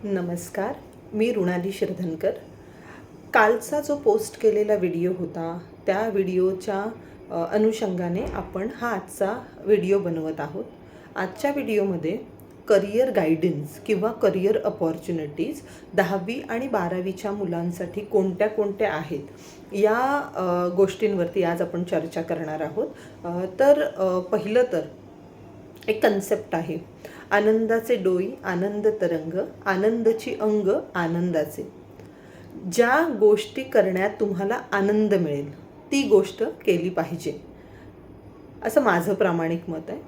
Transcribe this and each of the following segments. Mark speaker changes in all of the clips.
Speaker 1: नमस्कार, मी ऋणाली शिरधनकर. कालचा जो पोस्ट केलेला व्हिडिओ होता, त्या व्हिडिओच्या अनुषंगाने आपण हा आजचा व्हिडिओ बनवत आहोत. आजच्या व्हिडिओमध्ये करिअर गायडन्स किंवा करिअर अपॉर्च्युनिटीज 10वी आणि 12वीच्या मुलांसाठी कोणत्या कोणत्या आहेत या गोष्टींवरती आज आपण चर्चा करणार आहोत. पहिलं तर एक कन्सेप्ट आहे, आनंदाचे डोई आनंद तरंग, आनंदाची अंग आनंदाचे. ज्या गोष्टी करण्यात तुम्हाला आनंद मिळेल ती गोष्ट केली पाहिजे, असं माझं प्रामाणिक मत आहे.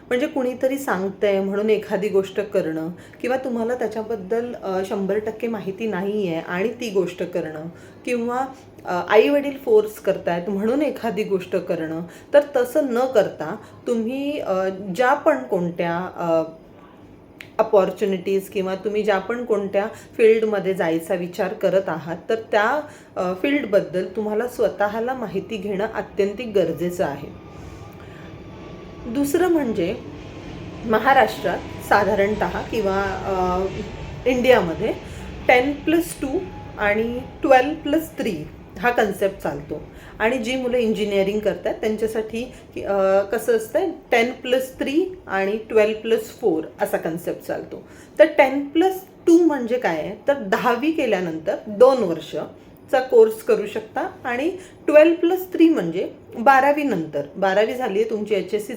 Speaker 1: म्हणजे कुणीतरी सांगतंय म्हणून एखादी गोष्ट करणं किंवा तुम्हाला त्याच्याबद्दल 100% माहिती नाही आहे आणि ती गोष्ट करणं, किंवा आई वडील फोर्स करतायत म्हणून एखादी गोष्ट करणं, तर तसं न करता तुम्ही ज्या पण कोणत्या अपॉर्च्युनिटीज किंवा तुम्ही ज्या पण कोणत्या फील्डमध्ये जायचा विचार करत आहात, तर त्या फील्डबद्दल तुम्हाला स्वतःला माहिती घेणं अत्यंतिक गरजेचं आहे. दुसरं म्हणजे महाराष्ट्रात साधारणतः किंवा इंडियामध्ये 10+2 आणि 12+3 हा कन्सेप्ट चालतो. आणि जी मुलं इंजिनिअरिंग करतात त्यांच्यासाठी कसं असतं, 10+3 आणि 12+4 असा कन्सेप्ट चालतो. तर 10+2 म्हणजे काय आहे, तर 10वी केल्यानंतर 2 वर्षचा कोर्स करू शकता. आणि 12+3 म्हणजे 12वी नंतर, 12वी झाली आहे तुमची, HSC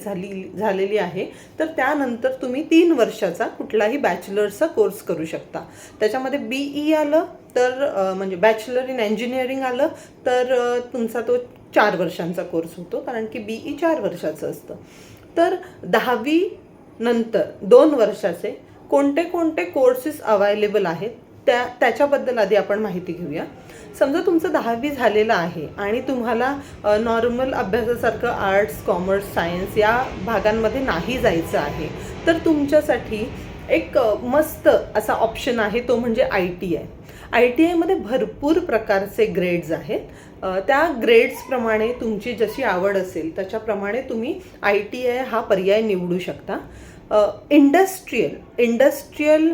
Speaker 1: झालेली आहे, तर त्यानंतर तुम्ही 3 वर्षाचा कुठलाही बॅचलर्सचा कोर्स करू शकता. त्याच्यामध्ये BE आलं तर म्हणजे बॅचलर इन इंजिनिअरिंग आलं तर तुमचा तो 4 वर्षांचा कोर्स होतो, कारण की BE 4 वर्षाचं असतं. तर 10वी नंतर 2 वर्षाचे कोणते कोणते कोर्सेस अवेलेबल आहेत त्याच्याबद्दल आधी आपण माहिती घेऊया. समजा तुमचं 10वी झालेलं आहे आणि तुम्हाला नॉर्मल अभ्यासासारखं आर्ट्स, कॉमर्स, सायन्स या भागांमध्ये नाही जायचं आहे, तर तुमच्यासाठी एक मस्त असा ऑप्शन आहे, तो म्हणजे ITI. ITIमध्ये भरपूर प्रकारचे ग्रेड्स आहेत. त्या ग्रेड्सप्रमाणे तुमची जशी आवड असेल त्याच्याप्रमाणे तुम्ही ITI हा पर्याय निवडू शकता. इंडस्ट्रियल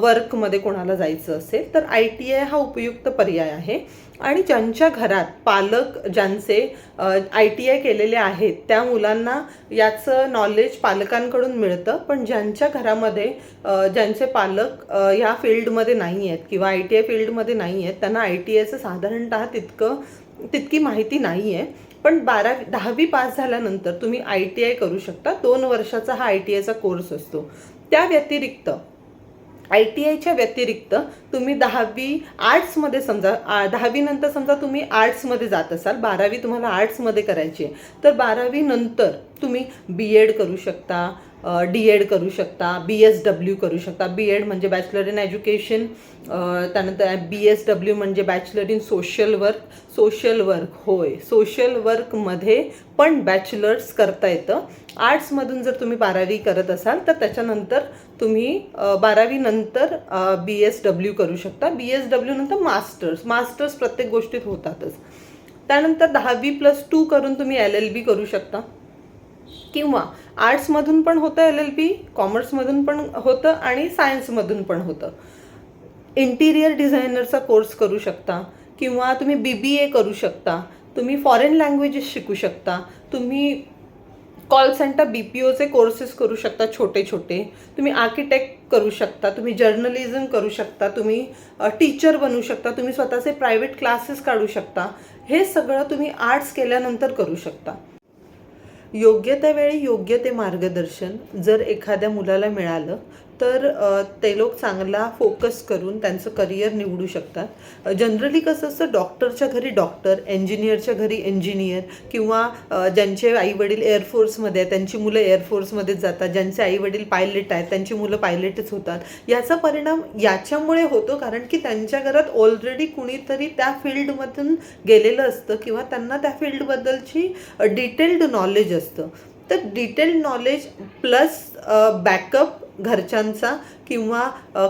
Speaker 1: वर्कमध्ये कोणाला जायचं असेल तर ITI हा उपयुक्त पर्याय आहे. आणि ज्यांच्या घरात पालक ज्यांचे ITI केलेले आहेत त्या मुलांना याचं नॉलेज पालकांकडून मिळतं. पण ज्यांच्या घरामध्ये ज्यांचे पालक या फील्डमध्ये नाही आहेत किंवा ITI फील्डमध्ये नाही आहेत, त्यांना ITIचं साधारणतः तितकी माहिती नाही आहे. पण 10वी पास झाल्यानंतर तुम्ही ITI करू शकता. 2 वर्षाचा हा ITIचा कोर्स असतो. त्या व्यतिरिक्त ITIच्या व्यतिरिक्त तुम्ही 10वी आर्ट्समध्ये, समजा 10वी नंतर समजा तुम्ही आर्ट्समध्ये जात असाल, 12वी तुम्हाला आर्ट्समध्ये करायची आहे, तर 12वी नंतर तुम्ही BEd करू शकता, DEd करू शकता, BSW करू शकता. BEd म्हणजे बॅचलर इन एज्युकेशन, त्यानंतर BSW म्हणजे बॅचलर इन सोशल वर्क. होय, सोशल वर्कमध्ये पण बॅचलर्स करता येतं. आर्ट्समधून जर तुम्ही 12वी करत असाल तर त्याच्यानंतर तुम्ही 12वी नंतर BSW करू शकता. BSW नंतर मास्टर्स प्रत्येक गोष्टीत होतातच. त्यानंतर 10वी+2 करून तुम्ही LLB करू शकता, किंवा आर्ट्समधून पण होतं LLB, कॉमर्समधून पण होतं आणि सायन्समधून पण होतं. इंटिरियर डिझायनरचा कोर्स करू शकता, किंवा तुम्ही BBA करू शकता. तुम्ही फॉरेन लँग्वेजेस शिकू शकता. तुम्ही कॉल सेंटर BPOचे कोर्सेस करू शकता छोटे. तुम्ही आर्किटेक्ट करू शकता, तुम्ही जर्नलिझम करू शकता, तुम्ही टीचर बनू शकता, तुम्ही स्वतःचे प्रायव्हेट क्लासेस काढू शकता. हे सगळं तुम्ही आर्ट्स केल्यानंतर करू शकता. योग्य त्या वेळी योग्य ते मार्गदर्शन जर एखाद्या मुलाला मिळालं तर ते लोक चांगला फोकस करून त्यांचं करिअर निवडू शकतात. जनरली कसं असतं, डॉक्टरच्या घरी डॉक्टर, इंजिनियरच्या घरी इंजिनियर, किंवा ज्यांचे आईवडील एअरफोर्समध्ये आहेत त्यांची मुलं एअरफोर्समध्येच जातात, ज्यांचे आईवडील पायलट आहेत त्यांची मुलं पायलटच होतात. याचा परिणाम याच्यामुळे होतो कारण की त्यांच्या घरात ऑलरेडी कुणीतरी त्या फील्डमधून गेलेलं असतं किंवा त्यांना त्या फील्डबद्दलची डिटेल्ड नॉलेज असतं. तर डिटेल्ड नॉलेज प्लस बॅकअप घरच्यांचा किंवा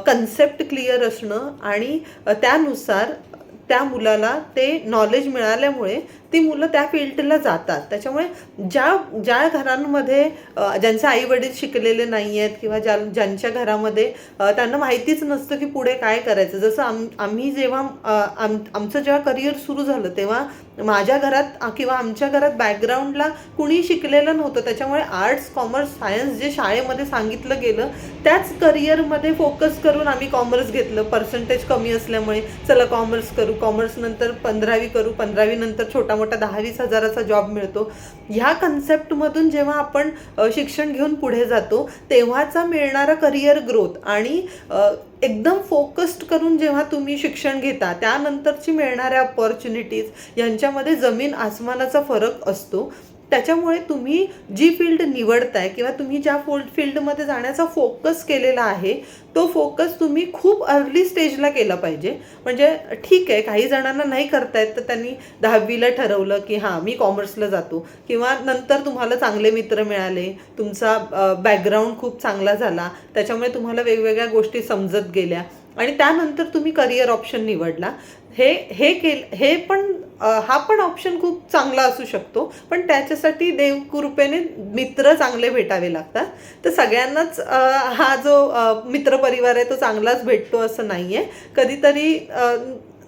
Speaker 1: कन्सेप्ट क्लिअर असणं आणि त्यानुसार त्या मुलाला ते नॉलेज मिळाल्यामुळे ती मुलं त्या फील्डला जातात. त्याच्यामुळे ज्या ज्या घरांमध्ये ज्यांचे आई वडील शिकलेले नाही आहेत किंवा ज्यांच्या घरामध्ये त्यांना माहितीच नसतं की पुढे काय करायचं, जसं आम्ही जेव्हा आमचं जेव्हा करिअर सुरू झालं तेव्हा माझ्या घरात किंवा आमच्या घरात बॅकग्राऊंडला कुणी शिकलेलं नव्हतं. त्याच्यामुळे आर्ट्स, कॉमर्स, सायन्स जे शाळेमध्ये सांगितलं गेलं त्याच करिअरमध्ये फोकस करून आम्ही कॉमर्स घेतलं. पर्सेंटेज कमी असल्यामुळे चला कॉमर्स करू, कॉमर्स नंतर 15वी करू, 15वी नंतर छोटा मोठा 10-20 हजाराचा जॉब मिळतो. ह्या कन्सेप्टमधून जेव्हा आपण शिक्षण घेऊन पुढे जातो तेव्हाचा मिळणारा करिअर ग्रोथ आणि एकदम फोकस्ड करून जेव्हा तुम्ही शिक्षण घेता त्यानंतरची मिळणाऱ्या अपॉर्च्युनिटीज यांच्यामध्ये जमीन आसमानाचा फरक असतो. त्याच्यामुळे तुम्ही जी फील्ड निवडताय किंवा तुम्ही ज्या फील्डमध्ये जाण्याचा फोकस केलेला आहे तो फोकस तुम्ही खूप अर्ली स्टेजला केला पाहिजे. म्हणजे ठीक आहे, काही जणांना नाही करतायत तर त्यांनी 10वीला ठरवलं की हां मी कॉमर्सला जातो, किंवा नंतर तुम्हाला चांगले मित्र मिळाले, तुमचा बॅकग्राऊंड खूप चांगला झाला, त्याच्यामुळे तुम्हाला वेगवेगळ्या गोष्टी समजत गेल्या आणि त्यानंतर तुम्ही करिअर ऑप्शन निवडला. हे पण हा पण ऑप्शन खूप चांगला असू शकतो, पण त्याच्यासाठी देवकृपेने मित्र चांगले भेटावे लागतात. तर सगळ्यांनाच हा जो मित्रपरिवार आहे तो चांगलाच भेटतो असं नाही आहे. कधीतरी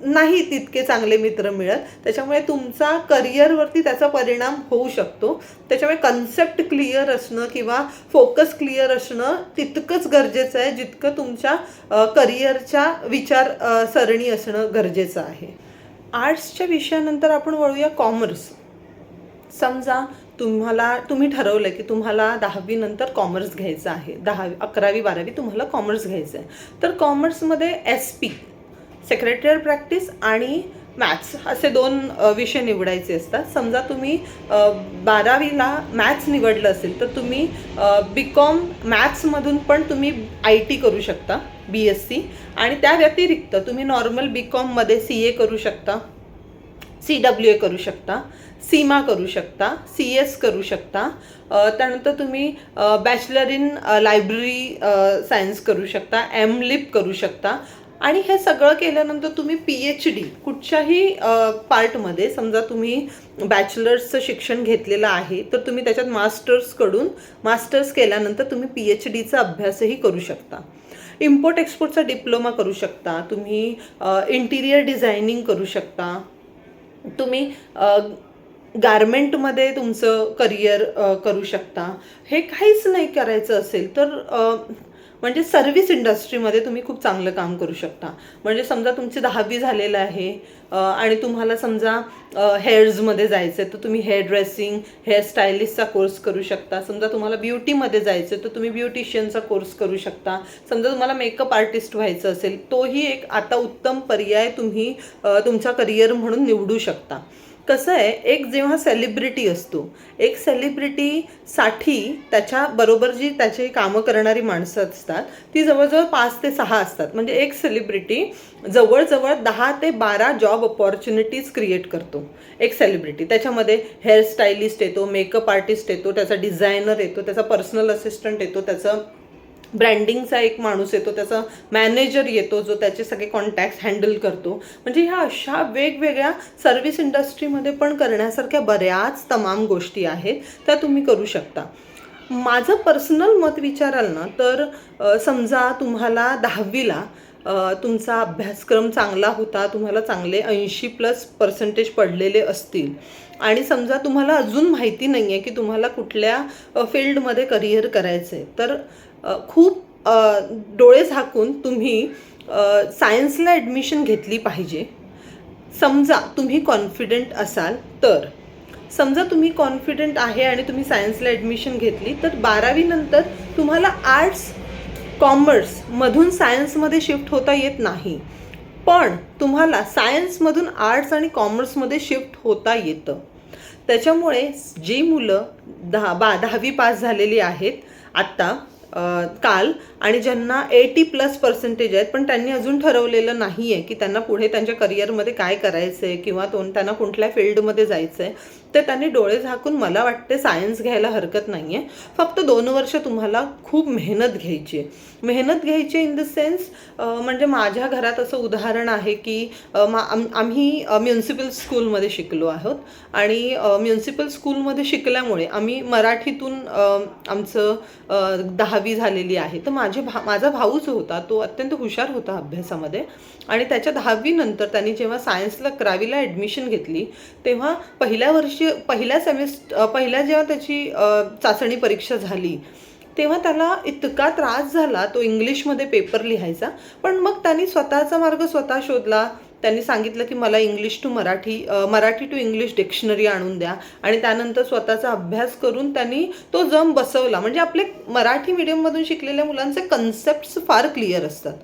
Speaker 1: नाही तितके चांगले मित्र मिळत, त्याच्यामुळे तुमचा करिअरवरती त्याचा परिणाम होऊ शकतो. त्याच्यामुळे कन्सेप्ट क्लिअर असणं किंवा फोकस क्लिअर असणं तितकंच गरजेचं आहे जितकं तुमच्या करिअरच्या विचारसरणी असणं गरजेचं आहे. आर्ट्सच्या विषयानंतर आपण वळूया कॉमर्स. समजा तुम्ही ठरवलं की तुम्हाला 10वी नंतर कॉमर्स घ्यायचं आहे, 11वी 12वी तुम्हाला कॉमर्स घ्यायचं आहे, तर कॉमर्समध्ये SP सेक्रेटरियल प्रॅक्टिस आणि मॅथ्स असे 2 विषय निवडायचे असतात. समजा तुम्ही 12वीला मॅथ्स निवडलं असेल तर तुम्ही BCom मॅथ्समधून पण तुम्ही IT करू शकता, BSc, आणि त्या व्यतिरिक्त तुम्ही नॉर्मल BComमध्ये CA करू शकता, CWA करू शकता, सीमा करू शकता, CS करू शकता. त्यानंतर तुम्ही बॅचलर इन लायब्ररी सायन्स करू शकता, MLib करू शकता. आणि हे सगळं केल्यानंतर तुम्ही PhD कुठच्याही पार्टमध्ये, समजा तुम्ही बॅचलर्सचं शिक्षण घेतलेलं आहे तर तुम्ही त्याच्यात मास्टर्स केल्यानंतर तुम्ही PhDचा अभ्यासही करू शकता. इम्पोर्ट एक्सपोर्टचा डिप्लोमा करू शकता, तुम्ही इंटिरियर डिझायनिंग करू शकता, तुम्ही गारमेंटमध्ये तुमचं करिअर करू शकता. हे काहीच नाही करायचं असेल तर म्हणजे सर्व्हिस इंडस्ट्रीमध्ये तुम्ही खूप चांगलं काम करू शकता. म्हणजे समजा तुमची 10वी झालेलं आहे आणि तुम्हाला समजा हेअर्समध्ये जायचं आहे तर तुम्ही हेअर ड्रेसिंग, हेअर स्टायलिस्टचा कोर्स करू शकता. समजा तुम्हाला ब्युटीमध्ये जायचं आहे तर तुम्ही ब्युटिशियनचा कोर्स करू शकता. समजा तुम्हाला मेकअप आर्टिस्ट व्हायचं असेल तोही एक आता उत्तम पर्याय तुम्ही तुमचा करिअर म्हणून निवडू शकता. कसं आहे, एक जेव्हा सेलिब्रिटी असतो, एक सेलिब्रिटीसाठी त्याच्याबरोबर जी त्याची कामं करणारी माणसं असतात ती जवळजवळ 5 ते 6 असतात. म्हणजे एक सेलिब्रिटी जवळजवळ 10 ते 12 जॉब अपॉर्च्युनिटीज क्रिएट करतो. एक सेलिब्रिटी त्याच्यामध्ये हेअर स्टायलिस्ट येतो, मेकअप आर्टिस्ट येतो, त्याचा डिझायनर येतो, त्याचा पर्सनल असिस्टंट येतो, त्याचं ब्रँडिंगचा एक माणूस येतो, त्याचा मॅनेजर येतो जो त्याचे सगळे कॉन्टॅक्ट्स हँडल करतो. म्हणजे ह्या अशा वेगवेगळ्या सर्व्हिस इंडस्ट्रीमध्ये पण करण्यासारख्या बऱ्याच तमाम गोष्टी आहेत त्या तुम्ही करू शकता. माझं पर्सनल मत विचाराल ना तर समजा तुम्हाला 10वीला तुमचा अभ्यासक्रम चांगला होता, तुम्हाला चांगले 80+ % पडलेले असतील आणि समजा तुम्हाला अजून माहिती नाही आहे की तुम्हाला कुठल्या फील्डमध्ये करिअर करायचं आहे, तर खूप डोळे झाकून तुम्ही सायन्सला ॲडमिशन घेतली पाहिजे. समजा तुम्ही कॉन्फिडंट असाल तर. समजा तुम्ही कॉन्फिडंट आहे आणि तुम्ही सायन्सला ॲडमिशन घेतली तर 12वी नंतर तुम्हाला आर्ट्स कॉमर्समधून सायन्समध्ये शिफ्ट होता येत नाही, पण तुम्हाला सायन्समधून आर्ट्स आणि कॉमर्समध्ये शिफ्ट होता येतं. त्याच्यामुळे जी मुलं 10वी पास झालेली आहेत आत्ता काल आणि ज्यांना 80+ % आहेत पण त्यांनी अजून ठरवलेलं नाही आहे की त्यांना पुढे त्यांच्या करिअरमध्ये काय करायचं आहे किंवा त्यांना कुठल्या फील्डमध्ये जायचं आहे, तर त्यांनी डोळे झाकून मला वाटते सायन्स घ्यायला हरकत नाही आहे. फक्त 2 वर्ष तुम्हाला खूप मेहनत घ्यायची आहे. मेहनत घ्यायची इन द सेन्स म्हणजे माझ्या घरात असं उदाहरण आहे की आम्ही म्युन्सिपल स्कूलमध्ये शिकलो आहोत आणि म्युन्सिपल स्कूलमध्ये शिकल्यामुळे आम्ही मराठीतून आमचं 10वी झालेली आहे. तर माझा भाऊ जो होता तो अत्यंत हुशार होता अभ्यासामध्ये आणि त्याच्या 10वी नंतर त्यांनी जेव्हा सायन्सला 11वीला ॲडमिशन घेतली तेव्हा पहिल्या जेव्हा त्याची चाचणी परीक्षा झाली तेव्हा त्याला इतका त्रास झाला, तो इंग्लिशमध्ये पेपर लिहायचा. पण मग त्यांनी स्वतःचा मार्ग स्वतः शोधला. त्यांनी सांगितलं की मला English to Marathi to English dictionary आणून द्या आणि त्यानंतर स्वतःचा अभ्यास करून त्यांनी तो जम बसवला. म्हणजे आपले मराठी मीडियममधून शिकलेल्या मुलांचे कन्सेप्ट्स फार क्लिअर असतात.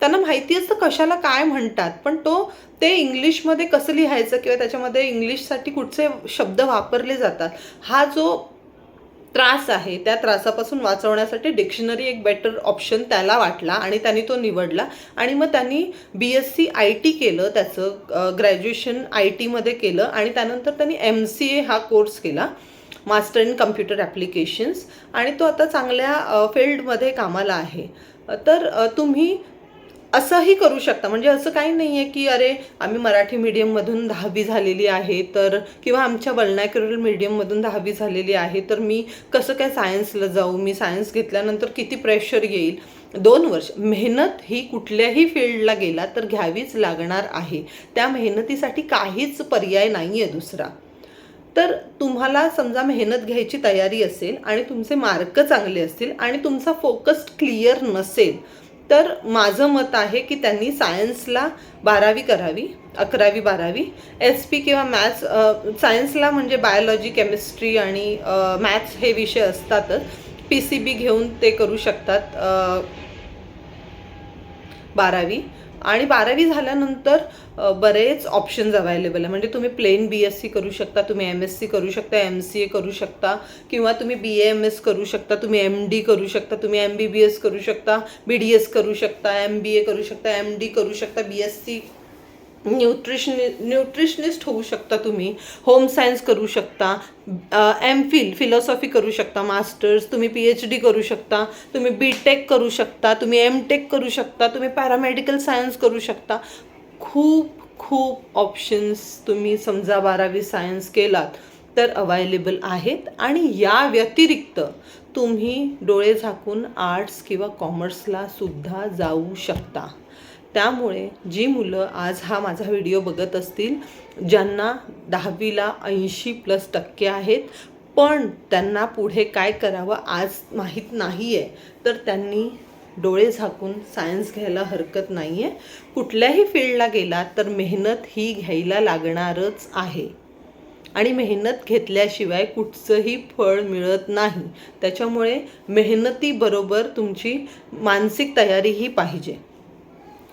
Speaker 1: त्यांना माहिती असतं कशाला काय म्हणतात, पण ते इंग्लिशमध्ये कसं लिहायचं किंवा त्याच्यामध्ये इंग्लिशसाठी कुठचे शब्द वापरले जातात हा जो त्रास आहे त्या त्रासापासून वाचवण्यासाठी डिक्शनरी एक बेटर ऑप्शन त्याला वाटला आणि त्यांनी तो निवडला. आणि मग त्यांनी BSc IT केलं, त्याचं ग्रॅज्युएशन IT मध्ये केलं आणि त्यानंतर त्यांनी MCA हा कोर्स केला, मास्टर इन कम्प्युटर ॲप्लिकेशन्स, आणि तो आता चांगल्या फील्डमध्ये कामाला आहे. तर तुम्ही असंही करू शकता. म्हणजे असं काही नाही आहे की अरे आम्ही मराठी मीडियममधून 10वी झालेली आहे तर किंवा आमच्या वर्नाक्युलर मीडियममधून 10वी झालेली आहे तर मी कसं काय सायन्सला जाऊ, मी सायन्स घेतल्यानंतर किती प्रेशर येईल. 2 वर्ष मेहनत ही कुठल्याही फील्डला गेला तर घ्यावीच लागणार आहे. त्या मेहनतीसाठी काहीच पर्याय नाही आहे दुसरा. तर तुम्हाला समजा मेहनत घ्यायची तयारी असेल आणि तुमचे मार्क चांगले असतील आणि तुमचा फोकस क्लिअर नसेल तर माझं मत आहे की त्यांनी सायन्सला 12वी करावी, 11वी 12वी. SP किंवा मॅथ्स, सायन्सला म्हणजे बायोलॉजी, केमिस्ट्री आणि मॅथ्स हे विषय असतातच. PCB घेऊन ते करू शकतात 12वी. आणि 12वी झाल्यानंतर बरेच ऑप्शन्स अवेलेबल आहे. म्हणजे तुम्ही प्लेन BSc करू शकता, तुम्ही MSc करू शकता, MCA करू शकता किंवा तुम्ही BAMS करू शकता, तुम्ही MD करू शकता, तुम्ही MBBS करू शकता, BDS करू शकता, MBA करू शकता, MD करू शकता, BSc न्यूट्रिशनिस्ट होऊ शकता, तुम्ही होम सायन्स करू शकता, MPhil फिलॉसॉफी करू शकता, मास्टर्स, तुम्ही PhD करू शकता, तुम्ही BTech करू शकता, तुम्ही MTech करू शकता, तुम्ही पॅरामेडिकल सायन्स करू शकता. खूप ऑप्शन्स तुम्ही समजा 12वी सायन्स केलात तर अवेलेबल आहेत. आणि या व्यतिरिक्त तुम्ही डोळे झाकून आर्ट्स किंवा कॉमर्सला सुद्धा जाऊ शकता. त्यामुळे जी मुलं आज हा माझा व्हिडिओ बघत असतील ज्यांना 10वीला 80+ आहेत पण त्यांना पुढे काय करावं आज माहीत नाही आहे तर त्यांनी डोळे झाकून सायन्स घ्यायला हरकत नाही आहे. कुठल्याही फील्डला गेला तर मेहनत ही घ्यायला लागणारच आहे आणि मेहनत घेतल्याशिवाय कुठचंही फळ मिळत नाही. त्याच्यामुळे मेहनतीबरोबर तुमची मानसिक तयारीही पाहिजे.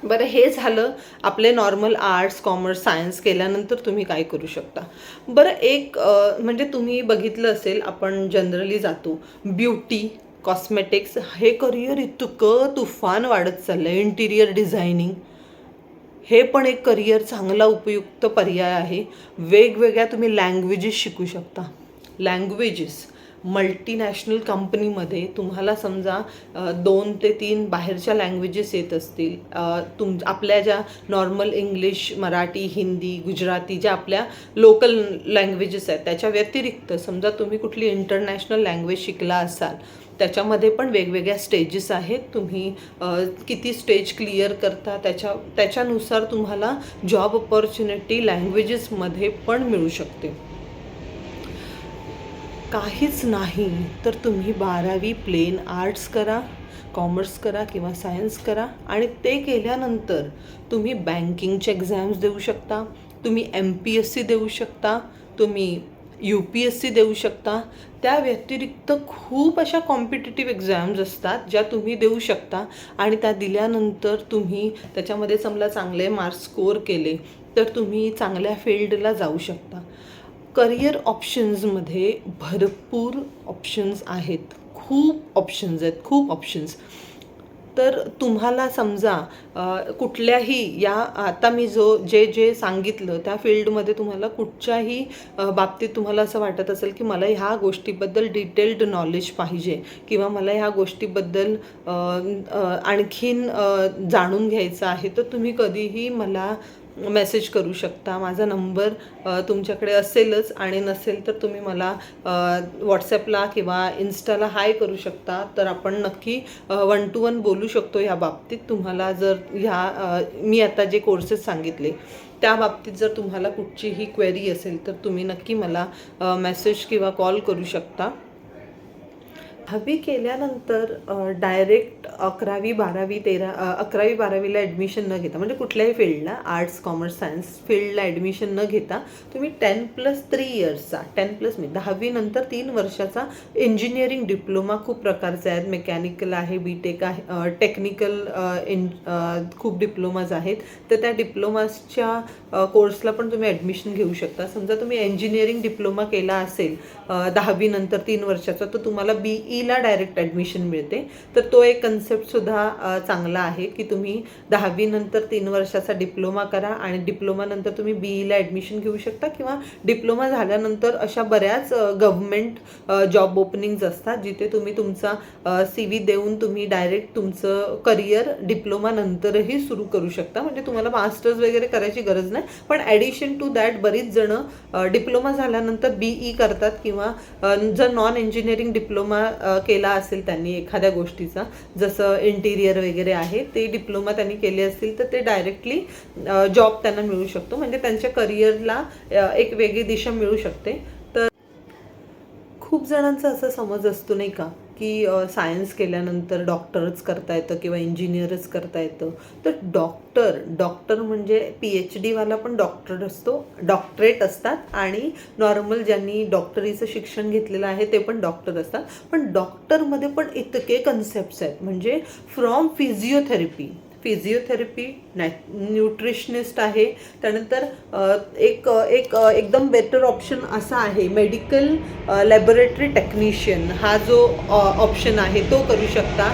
Speaker 1: बरं, हे झालं आपले नॉर्मल आर्ट्स, कॉमर्स, सायन्स केल्यानंतर तुम्ही काय करू शकता. बरं, एक म्हणजे तुम्ही बघितलं असेल आपण जनरली जातो ब्युटी, कॉस्मेटिक्स, हे करिअर इतकं तुफान वाढत चाललं आहे. इंटिरियर डिझायनिंग हे पण एक करिअर चांगला उपयुक्त पर्याय आहे. वेगवेगळ्या तुम्ही लँग्वेजेस शिकू शकता. लँग्वेजेस मल्टीनॅशनल कंपनीमध्ये तुम्हाला समजा 2 ते 3 बाहेरच्या लँग्वेजेस येत असतील, आपल्या ज्या नॉर्मल इंग्लिश, मराठी, हिंदी, गुजराती ज्या आपल्या लोकल लँग्वेजेस आहेत त्याच्या व्यतिरिक्त समजा तुम्ही कुठली इंटरनॅशनल लँग्वेज शिकला असाल त्याच्यामध्ये पण वेगवेगळ्या स्टेजेस आहेत. तुम्ही किती स्टेज क्लिअर करता त्याच्यानुसार तुम्हाला जॉब अपॉर्च्युनिटी लँग्वेजेसमध्ये पण मिळू शकते. काहीच नाही तर तुम्ही 12वी प्लेन आर्ट्स करा, कॉमर्स करा किंवा सायन्स करा आणि ते केल्यानंतर तुम्ही बँकिंगचे एक्झाम्स देऊ शकता, तुम्ही MPSC देऊ शकता, तुम्ही UPSC देऊ शकता. त्या व्यतिरिक्त खूप अशा कॉम्पिटिटिव्ह एक्झाम्स असतात ज्या तुम्ही देऊ शकता आणि त्या दिल्यानंतर तुम्ही त्याच्यामध्ये समजा चांगले मार्क्स स्कोअर केले तर तुम्ही चांगल्या फील्डला जाऊ शकता. करिअर ऑप्शन्समध्ये भरपूर ऑप्शन्स आहेत, खूप ऑप्शन्स. तर तुम्हाला समजा कुठल्याही या आता मी जे जे सांगितलं त्या फील्डमध्ये तुम्हाला कुठच्याही बाबतीत तुम्हाला असं वाटत असेल की मला ह्या गोष्टीबद्दल डिटेल्ड नॉलेज पाहिजे किंवा मला ह्या गोष्टीबद्दल आणखीन जाणून घ्यायचं आहे, तर तुम्ही कधीही मला मेसेज करू शकता. माझा नंबर तुमच्याकडे असेलच, आणि नसेल तर तुम्ही मला व्हॉट्सॲपला किंवा इन्स्टाला हाय करू शकता. तर आपण नक्की 1 to 1 बोलू शकतो ह्या बाबतीत. तुम्हाला जर मी आता जे कोर्सेस सांगितले त्या बाबतीत जर तुम्हाला कुठचीही क्वेरी असेल तर तुम्ही नक्की मला मेसेज किंवा कॉल करू शकता. 10वी केल्यानंतर डायरेक्ट 11वी 12वीला ॲडमिशन न घेता, म्हणजे कुठल्याही फील्डला आर्ट्स कॉमर्स सायन्स फील्डला ॲडमिशन न घेता तुम्ही 10+3 इयर्सचा 10+10वी नंतर 3 वर्षाचा इंजिनिअरिंग डिप्लोमा खूप प्रकारचे आहेत. मेकॅनिकल आहे, BTech आहे, टेक्निकल खूप डिप्लोमाज आहेत. तर त्या डिप्लोमासच्या कोर्सला पण तुम्ही ॲडमिशन घेऊ शकता. समजा तुम्ही इंजिनिअरिंग डिप्लोमा केला असेल 10वी नंतर 3 वर्षाचा, तर तुम्हाला BEला डायरेक्ट ॲडमिशन मिळते. तर तो एक कन्सेप्टसुद्धा चांगला आहे की तुम्ही 10वी नंतर 3 वर्षाचा डिप्लोमा करा आणि डिप्लोमानंतर तुम्ही BEला ॲडमिशन घेऊ शकता, किंवा डिप्लोमा झाल्यानंतर अशा बऱ्याच गव्हर्मेंट जॉब ओपनिंग्ज असतात जिथे तुम्ही तुमचा CV देऊन तुम्ही डायरेक्ट तुमचं करिअर डिप्लोमा नंतरही सुरू करू शकता. म्हणजे तुम्हाला मास्टर्स वगैरे करायची गरज नाही, पण ॲडिशन टू दॅट बरीच जणं डिप्लोमा झाल्यानंतर BE करतात, किंवा जर नॉन इंजिनिअरिंग डिप्लोमा केला असेल त्यांनी एखाद्या गोष्टीचा, जसं इंटिरियर वगैरे आहे, ते डिप्लोमा त्यांनी केले असतील तर ते डायरेक्टली जॉब त्यांना मिळू शकतो. म्हणजे त्यांच्या करिअरला एक वेगळी दिशा मिळू शकते. तर खूप जणांचा असा समज असतो नाही का की सायन्स केल्यानंतर डॉक्टरच करता येतं किंवा इंजिनियरच करता येतं. तर डॉक्टर म्हणजे PhD वाला पण डॉक्टर असतो, डॉक्टरेट असतात, आणि नॉर्मल ज्यांनी डॉक्टरीचं शिक्षण घेतलेलं आहे ते पण डॉक्टर असतात. पण डॉक्टरमध्ये पण इतके कन्सेप्ट्स आहेत, म्हणजे फ्रॉम फिजिओथेरपी न्यूट्रिशनिस्ट आहे. त्यानंतर एकदम बेटर ऑप्शन असा आहे मेडिकल लॅबोरेटरी टेक्निशियन, हा जो ऑप्शन आहे तो करू शकता.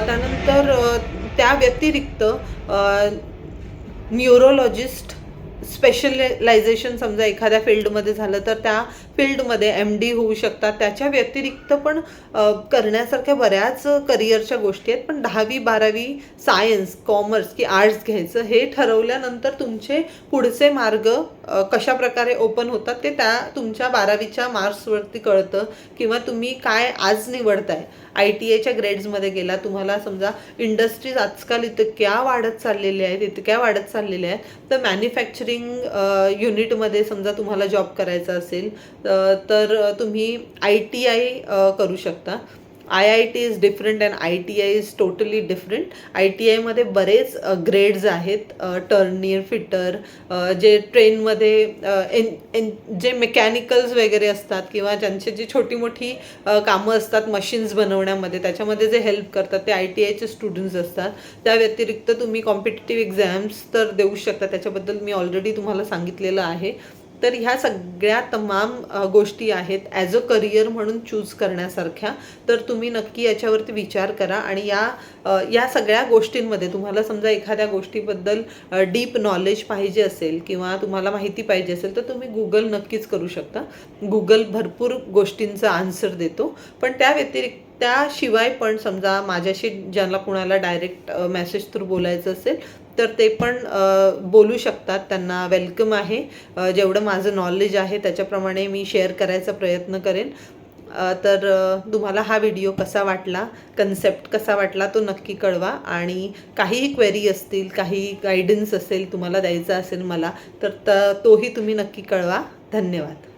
Speaker 1: त्यानंतर त्या व्यतिरिक्त न्यूरोलॉजिस्ट स्पेशलायझेशन समजा एखाद्या फील्डमध्ये झालं तर त्या फील्डमध्ये MD होऊ शकतात. त्याच्या व्यतिरिक्त पण करण्यासारख्या बऱ्याच करिअरच्या गोष्टी आहेत. पण 10वी 12वी सायन्स कॉमर्स की आर्ट्स घ्यायचं हे ठरवल्यानंतर तुमचे पुढचे मार्ग कशा प्रकारे ओपन होतात ते त्या तुमच्या 12वीच्या मार्क्सवरती कळतं, किंवा तुम्ही काय आज निवडताय. ITIच्या ग्रेड्समध्ये गेला, तुम्हाला समजा इंडस्ट्रीज आजकाल इतक्या वाढत चाललेल्या आहेत, तर मॅन्युफॅक्चरिंग युनिटमध्ये समजा तुम्हाला जॉब करायचा असेल तर तुम्ही ITI करू शकता. IIT is different and ITI is totally different. ITIमध्ये बरेच ग्रेड्स आहेत, टर्नियर, फिटर, जे ट्रेनमध्ये जे मेकॅनिकल्स वगैरे असतात किंवा ज्यांची जी छोटी मोठी कामं असतात मशीन्स बनवण्यामध्ये, त्याच्यामध्ये जे हेल्प करतात ते ITIचे स्टुडंट्स असतात. त्या व्यतिरिक्त तुम्ही कॉम्पिटिटिव्ह एक्झाम्स तर देऊ शकता, त्याच्याबद्दल मी ऑलरेडी तुम्हाला सांगितलेलं आहे. तर ह्या सगळ्या तमाम गोष्टी आहेत ॲज अ करिअर म्हणून चूज करण्यासारख्या. तर तुम्ही नक्की याच्यावरती विचार करा, आणि या सगळ्या गोष्टींमध्ये तुम्हाला समजा एखाद्या गोष्टीबद्दल डीप नॉलेज पाहिजे असेल किंवा तुम्हाला माहिती पाहिजे असेल तर तुम्ही गुगल नक्कीच करू शकता. गुगल भरपूर गोष्टींचा आन्सर देतो. पण त्याशिवाय पण समजा माझ्याशी ज्यांना कुणाला डायरेक्ट मेसेज थ्रू बोलायचं असेल तर ते पण बोलू शकतात, त्यांना वेलकम आहे. जेवढं माझं नॉलेज आहे त्याच्याप्रमाणे मी शेअर करायचा प्रयत्न करेन. तर तुम्हाला हा व्हिडिओ कसा वाटला, कन्सेप्ट कसा वाटला तो नक्की कळवा, आणि काहीही क्वेरी असतील, काही गायडन्स असेल तुम्हाला द्यायचा असेल मला तर तोही तुम्ही नक्की कळवा. धन्यवाद.